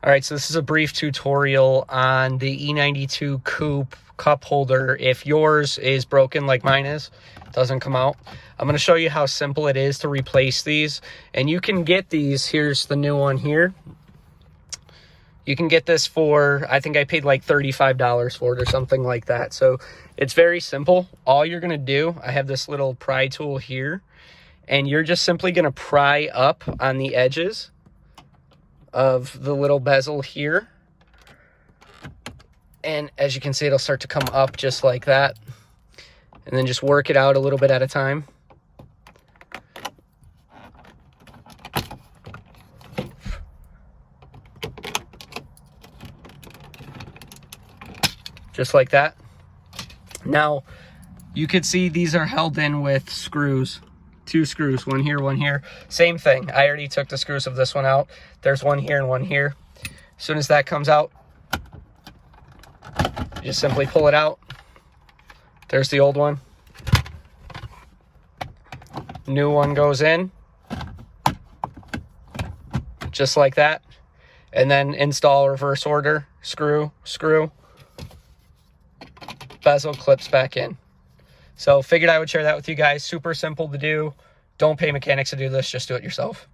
All right, so this is a brief tutorial on the E92 coupe cup holder. If yours is broken like mine is, it doesn't come out, I'm going to show you how simple it is to replace these. And you can get these, here's the new one here. You can get this for, I think I paid like $35 for it or something like that. So it's very simple. All you're going to do, I have this little pry tool here, and you're just simply going to pry up on the edges of the little bezel here, and as you can see, it'll start to come up just like that, and then just work it out a little bit at a time. Just like that. Now you could see these are held in with screws. 2 screws, one here, one here. Same thing. I already took the screws of this one out. There's one here and one here. As soon as that comes out, you just simply pull it out. There's the old one. New one goes in. Just like that. And then install reverse order. Screw, screw. Bezel clips back in. So figured I would share that with you guys. Super simple to do. Don't pay mechanics to do this, just do it yourself.